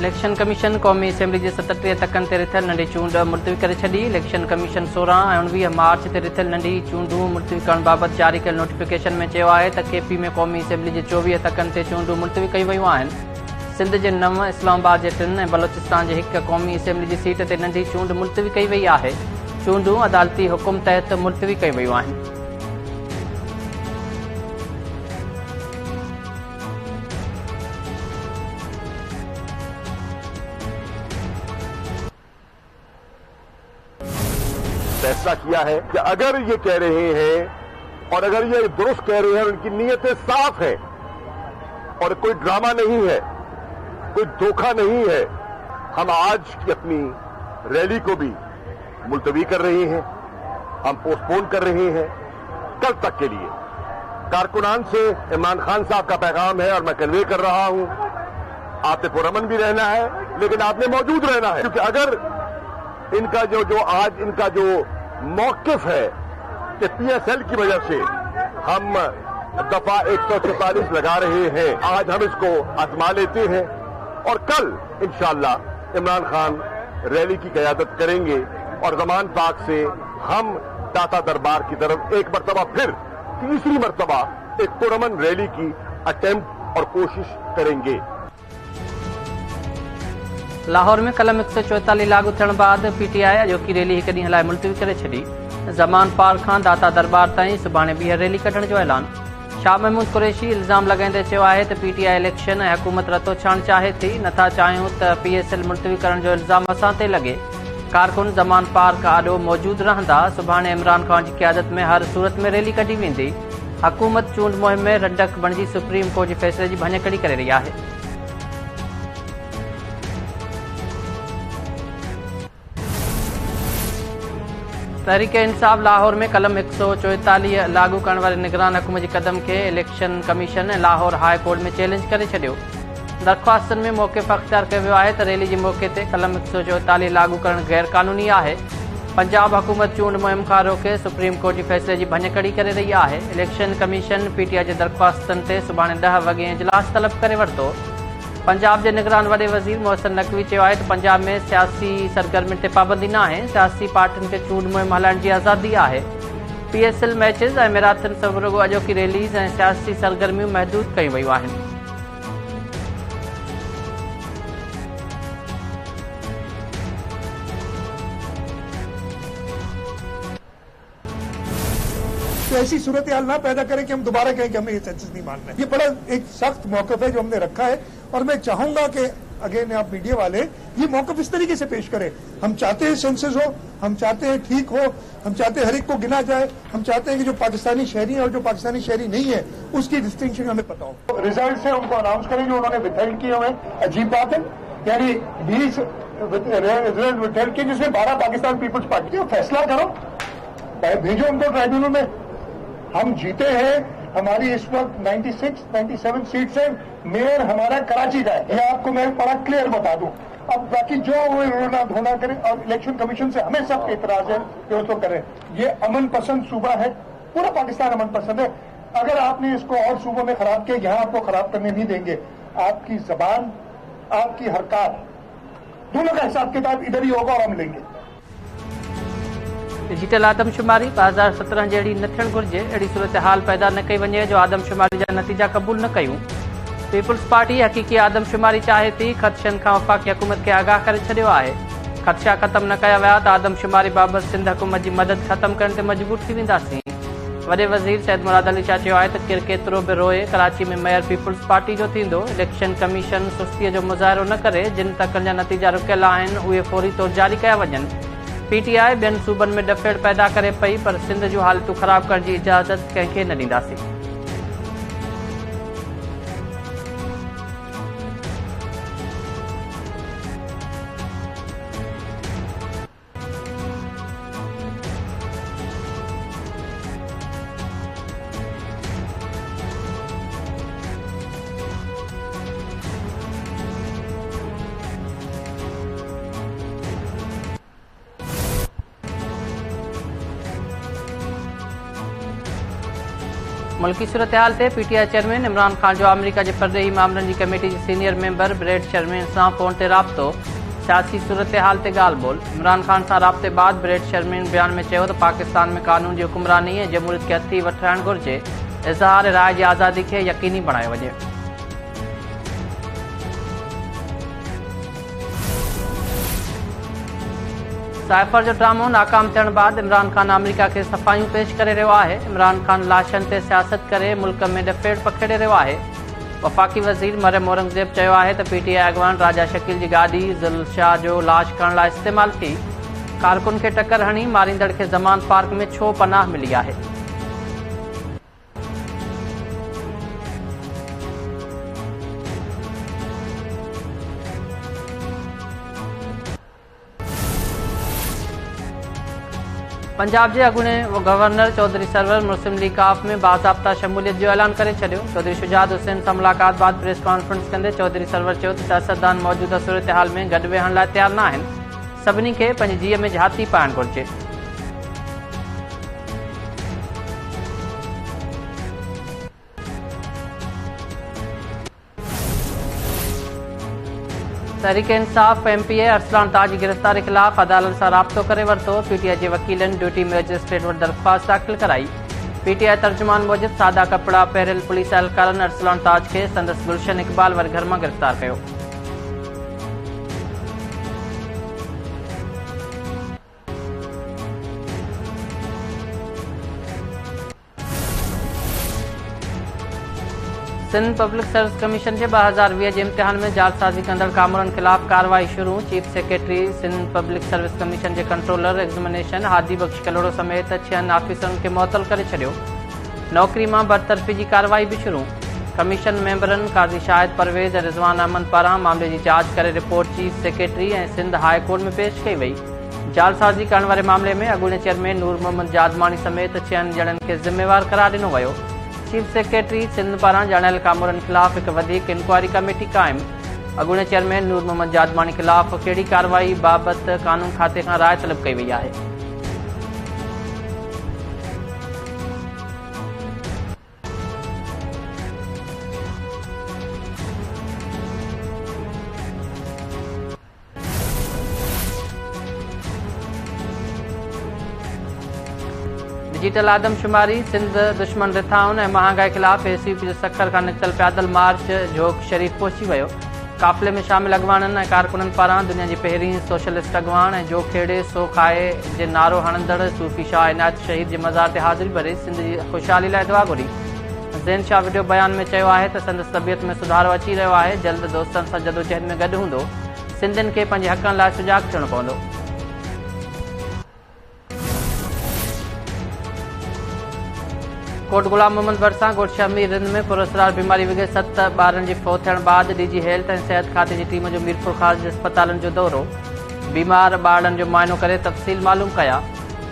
Election commission क़ौमी assembly जे 37 तकनि ते रिथियल नंढी चूंड मुलतवी करे छॾी। इलेक्शन कमीशन 16 ऐं 19 मार्च ते रिथियल नंढी चूंडूं मुलतवी करण बाबति जारी कयल नोटिफिकेशन में चयो आहे त केपी में क़ौमी असेंबली जे 24 तकनि ते चूंडूं मुलतवी कयूं वयूं आहिनि। सिंध जे 9, इस्लामाबाद जे 3 ऐं बलोचिस्तान जे 1 क़ौमी असेंबली जी सीट ते नंढी चूंड मुलतवी कई वई आहे। चूंडूं अदालती हुकुम तहत मुलतवी कयूं वयूं आहिनि। फैसला किया है कि अगर ये कह रहे हैं और अगर ये दुरुस्त कह रहे हैं, उनकी नीयतें साफ है और कोई ड्रामा नहीं है, कोई धोखा नहीं है, हम आज की अपनी रैली को भी मुलतवी कर रहे हैं, हम पोस्टपोन कर रहे हैं कल तक के लिए। कारकुनान से इमरान खान साहब का पैगाम है और मैं कन्वे कर रहा हूं, आपने पुरअमन भी रहना है लेकिन आपने मौजूद रहना है, क्योंकि अगर इनका जो आज इनका जो मौकिफ है कि पीएसएल की वजह से हम दफा 144 लगा रहे हैं, आज हम इसको आजमा लेते हैं और कल इंशाअल्लाह इमरान खान रैली की क़यादत करेंगे और ज़मान पाक से हम दाता दरबार की तरफ एक मरतबा फिर तीसरी मरतबा एक पुरअमन रैली की अटेम्प्ट और कोशिश करेंगे। लाहौर में कलम 144 लागू थियण बाद पीटीआई अॼोकी रैली हिकु ॾींहं लाइ मुलतवी करे छॾी। ज़मान पार्क खां दाता दरबार ताईं सुभाणे ॿीहर रैली कढण जो ऐलान। शाह महमूद कुरैशी इल्ज़ाम लॻाईंदे चयो आहे त पीटीआई इलेक्शन ऐं हुकूमत रतो छाण चाहे थी, नथा चाहियूं त पीएसएल मुलतवी करण जो इल्ज़ाम असां ते लॻे। कारकुन ज़मान पार्क आॾो मौजूदु रहंदा। सुभाणे इमरान खान जी क़यादत में हर सूरत में रैली कढी वेंदी। हुकूमत चूंड मुहिम में रंडक बणिजी सुप्रीम कोर्ट जे फ़ैसिले जी भञकड़ी करे रही आहे। तहरीक इंसाफ लाहौर में कलम 144 लागू करण वारे निगरान हुकुम जे क़दम खे इलेक्शन कमीशन ऐं लाहौर हाई कोर्ट में चैलेंज करे छॾियो। दरख़्वास्तनि में मौक़िफ़ अख़्तियार कयो वियो आहे त रैली जे मौक़े ते कलम 144 लागू करणु गैर क़ानूनी आहे। पंजाब हुकूमत चूंड मुहिम खां रोके सुप्रीम कोर्ट जे फ़ैसिले जी भञकड़ी करे रही आहे। इलेक्शन कमीशन पीटीआई जे दरख़्वास्तनि ते सुभाणे 10 वॻे इजलास तलब करे वरितो। पंजाब जे निगरान वॾे वज़ीर मोहसिन नक़वी चयो आहे त पंजाब में सियासी सरगर्मियुनि ते पाबंदी न आहे। सियासी पार्टियुनि खे चूंड मुहिम हलाइण जी आज़ादी आहे। पीएसएल मैचिज़ ऐं मैराथन सभु रुॻो अॼोकी रैलीज़ ऐं सियासी सरगर्मियूं महदूद कयूं वयूं आहिनि। तो ऐसी सूरत हाल ना पैदा करें कि हम दोबारा कहें कि हमें ये सेंसस नहीं मानना है। ये बड़ा एक सख्त मौकफ है जो हमने रखा है और मैं चाहूंगा कि अगेन आप मीडिया वाले ये मौकफ इस तरीके से पेश करें। हम चाहते हैं सेंसस हो, हम चाहते हैं ठीक हो, हम चाहते हैं हर एक को गिना जाए, हम चाहते हैं कि जो पाकिस्तानी शहरी है और जो पाकिस्तानी शहरी नहीं है उसकी डिस्टिंक्शन हमें पता हो। रिजल्ट से उनको अनाउंस करें जो उन्होंने विथहेल्ड किए हुए। अजीब बात है, यानी 20 रिजल्ट विथहेल्ड किए जिसमें 12 पाकिस्तान पीपुल्स पार्टी। फैसला करो, भेजो उनको ट्राइब्यूनल में। हम जीते हैं, हमारी इस वक्त 96-97 सीट से मेयर हमारा कराची का है, ये आपको मैं बड़ा क्लियर बता दूं। अब बाकी जो वो रोना धोना करें और इलेक्शन कमीशन से हमें सब एतराज है कि वो तो करें। ये अमन पसंद सूबा है, पूरा पाकिस्तान अमन पसंद है। अगर आपने इसको और सूबों में खराब किया, यहाँ आपको खराब करने नहीं देंगे। आपकी जबान, आपकी हरकत, दोनों का हिसाब किताब इधर ही होगा और हम लेंगे। डिजिटल आदमशुमारी 2017 जहिड़ी न थियणु घुरिजे, अहिड़ी सूरत हाल पैदा न कई वञे जो आदमशुमारी जा नतीजा क़बूल न कयूं। पीपुल्स पार्टी हक़ीक़ी आदमशुमारी चाहे थी, ख़दशनि खां वफ़ाक़ी हुकूमत खे आगाह करे छॾियो आहे। ख़दशा ख़तमु न कया विया त आदमशुमारी बाबति सिंध हुकूमत जी मदद ख़तमु करण ते मजबूर थी वेंदासीं। वॾे वज़ीर सैद मुराद अली शाह चयो आहे त केतिरो बि रोए, कराची में मेयर पीपुल्स पार्टी जो थींदो। इलेक्शन कमीशन सुस्तीअ जो मुज़ाहिरो न करे, जिन तकनि जा नतीजा रुकियल आहिनि उहे फौरी तौर जारी कया वञनि। पीटीआई ॿियनि सूबनि में डफेड़ पैदा करे पई, पर सिंध जूं हालतूं ख़राब करण जी इजाज़त कंहिंखे न ॾींदासीं। मुल्की सूरत हाल ते पीटीआई चेयरमैन इमरान खान जो अमेरिका जे परदेही मामलनि जी कमेटी जे सीनियर मेंबर ब्रेड शर्मेन सां फोन ते राब्तो सियासी सूरत हाल ते ॻाल्हि ॿोल। इमरान खान सां राब्ते बाद ब्रेड शर्मेन बयान में चयो त पाकिस्तान में कानून जी हुकुमरानी ऐं जमहूरियत खे हथी वठाइणु घुरिजे। इज़हार राय जी आज़ादी खे यकीनी बणायो वञे। साइफर जो ड्रामो नाकाम थियण बाद इमरान खान अमेरिका खे सफ़ायूं पेश करे रहियो आहे। इमरान खान लाशनि ते सियासत करे मुल्क में ॾफेड़ पखेड़े रहियो आहे। वफ़ाक़ी वज़ीर मरियम औरंगज़ेब चयो आहे त पीटीआई अॻवान राजा शकील जी गाॾी ज़ुल्शाह जो लाश खणण लाइ इस्तेमालु थी। कारकुन खे टकर हणी मारींदड़ खे ज़मान पार्क में छो पनाह मिली आहे? पंजाब के अगूणे गवर्नर चौधरी सरवर मुस्लिम लीग काफ में बाज़ाब्ता शमूलियत जो ऐलान करे छॾियो। चौधरी शुजात हुसैन सां मुलाक़ात बाद प्रेस कॉन्फ्रेंस कंदे चौधरी सरवर चयो त सियासतदान मौजूदा सूरत हाल में गॾु वेहण लाइ तयार न आहिनि। सभिनी खे पंहिंजी जीअ में झाती पाइणु घुरिजे। तहरीक इंसाफ एमपीए अरसलान ताज जी गिरफ़्तारी ख़िलाफ़ अदालत सां राब्तो करे वरितो। पीटीआई जे वकीलनि ड्यूटी मैजिस्ट्रेट वटि दरख़्वास्त दाख़िल कराई। पीटीआई तर्जुमान मूजिबि सादा कपड़ा पहिरियल पुलिस एहलकारनि अरसलान ताज खे संदसि गुलशन इक़बाल वारे घर मां गिरफ़्तार कयो। सिंध पब्लिक सर्विस कमीशन के 2020 के इम्तिहान में जालसाज़ी कंदड़ कामरन खिलाफ कार्रवाई शुरू। Chief secretary Sindh public service commission के कंट्रोलर एग्जामिनेशन हादी बख्श कलोड़ो समेत 6 ऑफिसरन के मुअत्तल करे छॾियो। नौकरी में बरतरफ़ी की कार्रवाई भी शुरू। कमीशन मेंबरन काज़ी शाहिद परवेज़ और रिज़वान अहमद पारां मामले की जांच करे रिपोर्ट चीफ सेक्रेटरी और सिंध हाई कोर्ट में पेश कई वई। जालसाज़ी करण वारे मामले में अगूणे चेयरमैन नूर मोहम्मद जादमानी समेत 6 ॼणनि खे ज़िम्मेवार करार ॾिनो वियो। चीफ सेक्रेटरी सिंध पारां ॼाणायल कामरन खिलाफ़ एक वधीक इंक्वायरी कमेटी क़ाइम। अगूणे चेयरमैन नूर मोहम्मद जादमानी खिलाफ़ कहिड़ी कार्रवाई बाबत कानून खाते खां राय तलब कई वई आहे। डिजिटल आदमशुमारी सिंध दुश्मन रिथाउन ऐं महांगाई खिलाफ़ एसीपी जो सखर खां निकतल पैदल मार्च जोक शरीफ़ पहुची वियो। काफ़िले में शामिल अॻवाननि ऐं कारकुननि पारां दुनिया जी पहिरीं सोशलिस्ट अॻवान ऐं जोखेड़े सो खाए जे नारो हणंदड़ सूफ़ी शाह इनायत शहीद जे मज़ार ते हाज़िरी भरे सिंध जी ख़ुशहाली लाइ दुआ घुरी। ज़ैन शाह वीडियो बयान में चयो आहे त संदसि तबियत में सुधारो अची रहियो आहे। जल्द दोस्तनि सां जदोजहद में गॾु हूंदो। सिंधियुनि खे पंहिंजे हक़नि लाइ सुजाॻ थियणो पवंदो। कोट गुलाम मोहम्मद भरसां कोट शमीर रिंद में पुरअसरार बीमारी वॻे 7 ॿारनि जी फौत थियण बाद डीजी हेल्थ ऐं सिहत खाते जी टीम जो मीरपुर ख़ासि अस्पतालनि जो दौरो। बीमार ॿारनि जो मुआइनो करे तफ़सील मालूम कया।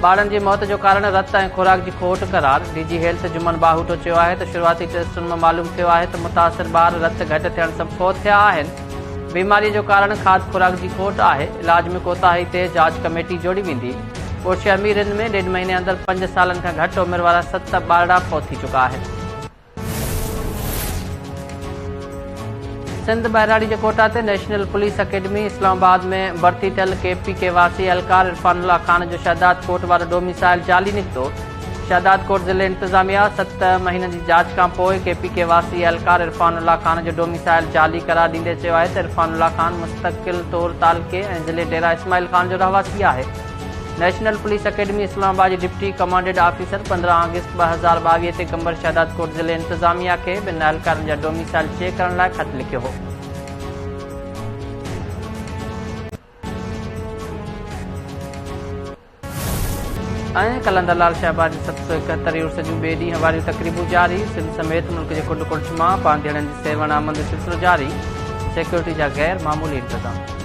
ॿारनि जी मौत जो कारण रत ऐं खुराक जी खोट करार। डीजी हेल्थ जुमन बाहूटो चयो आहे त शुरूआती टेस्टुनि में मालूम थियो आहे त मुतासिर ॿार रत घटि थियण सां फौत थिया आहिनि। बीमारीअ जो कारण खाद खुराक जी खोट आहे। इलाज में कोताही ते जांच कमेटी जोड़ी वेंदी। कोट शमीर रिंद में 1.5 महीने अंदर 5 सालनि खां घटि उमिरि वारा 7 ॿारड़ा फौत थी चुका आहिनि। सिंध बहिराड़ी जे कोटा ते नेशनल पुलिस अकेडमी इस्लामाबाद में भर्ती थियल केपी के वासी एहलकार इरफानुल्लाह खान जो शहदाद कोट वारो डोमिसाइल जाली निकितो। शहदाद कोट ज़िले इंतज़ामिया 7 महीननि जी जांच खां पोइ केपी के वासी एहलकार इरफानुल्लाह खान जो डोमिसाइल जाली करार ॾींदे चयो आहे त इरफानुल्लाह खान मुस्तक़िल तौर तालके ऐं ज़िले डेरा इस्माइल खान जो रहवासी आहे। नेशनल पुलिस अकेडमी इस्लामाबाद जी डिप्टी कमांडेंट ऑफिसर 15 अगस्त 2022 ते कंबर शहदाद कोट ज़िले इंतज़ामिया खे ॿिनि एहलकारनि जा डोमिसाइल चेक करण लाइ ख़त लिखियो हो। ऐं कलंदर लाल शहबाज 771 उर्स जूं ॿिए ॾींहं वारियूं तक़रीबूं जारी। सिंध समेत मुल्क जे कुंड कुड़च मां पांधिड़नि जी सेवण आमद सिलसिलो जारी। सिक्योरिटी जा गैर मामूली इंतज़ाम।